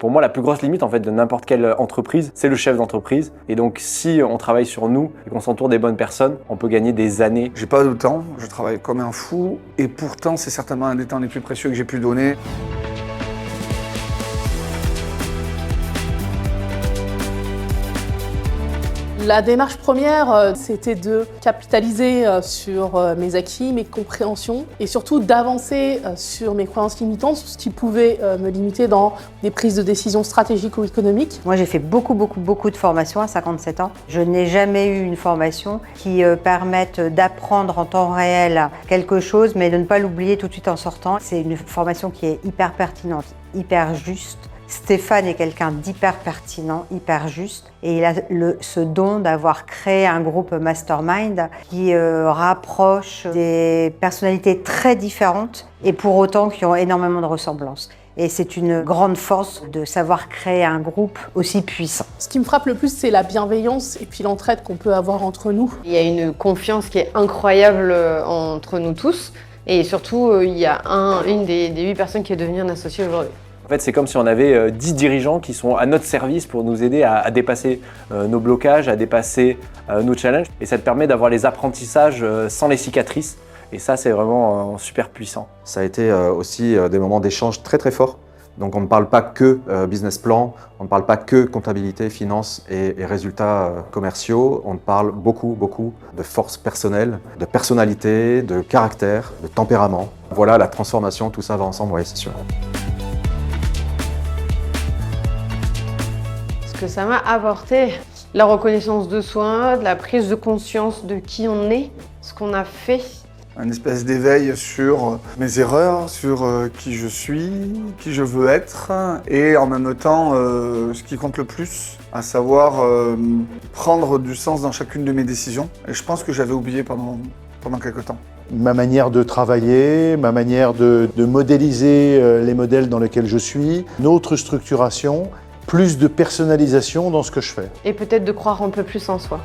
Pour moi, la plus grosse limite en fait de n'importe quelle entreprise, c'est le chef d'entreprise. Et donc, si on travaille sur nous et qu'on s'entoure des bonnes personnes, on peut gagner des années. J'ai pas de temps, je travaille comme un fou et pourtant c'est certainement un des temps les plus précieux que j'ai pu donner. La démarche première, c'était de capitaliser sur mes acquis, mes compréhensions et surtout d'avancer sur mes croyances limitantes, ce qui pouvait me limiter dans des prises de décision stratégiques ou économiques. Moi, j'ai fait beaucoup de formations à 57 ans. Je n'ai jamais eu une formation qui permette d'apprendre en temps réel quelque chose, mais de ne pas l'oublier tout de suite en sortant. C'est une formation qui est hyper pertinente, hyper juste. Stéphane est quelqu'un d'hyper pertinent, hyper juste, et il a ce don d'avoir créé un groupe mastermind qui rapproche des personnalités très différentes et pour autant qui ont énormément de ressemblances. Et c'est une grande force de savoir créer un groupe aussi puissant. Ce qui me frappe le plus, c'est la bienveillance et puis l'entraide qu'on peut avoir entre nous. Il y a une confiance qui est incroyable entre nous tous, et surtout, il y a une des 8 personnes qui est devenue un associé aujourd'hui. En fait, c'est comme si on avait 10 dirigeants qui sont à notre service pour nous aider à dépasser nos blocages, à dépasser nos challenges. Et ça te permet d'avoir les apprentissages sans les cicatrices. Et ça, c'est vraiment super puissant. Ça a été aussi des moments d'échange très forts. Donc on ne parle pas que business plan, on ne parle pas que comptabilité, finance et résultats commerciaux. On parle beaucoup de force personnelle, de personnalité, de caractère, de tempérament. Voilà, la transformation, tout ça va ensemble, oui, c'est sûr. Ce que ça m'a apporté, la reconnaissance de soi, de la prise de conscience de qui on est, ce qu'on a fait. Un espèce d'éveil sur mes erreurs, sur qui je suis, qui je veux être, et en même temps, ce qui compte le plus, à savoir prendre du sens dans chacune de mes décisions. Et je pense que j'avais oublié pendant quelques temps. Ma manière de travailler, ma manière de modéliser les modèles dans lesquels je suis, notre structuration, plus de personnalisation dans ce que je fais. Et peut-être de croire un peu plus en soi.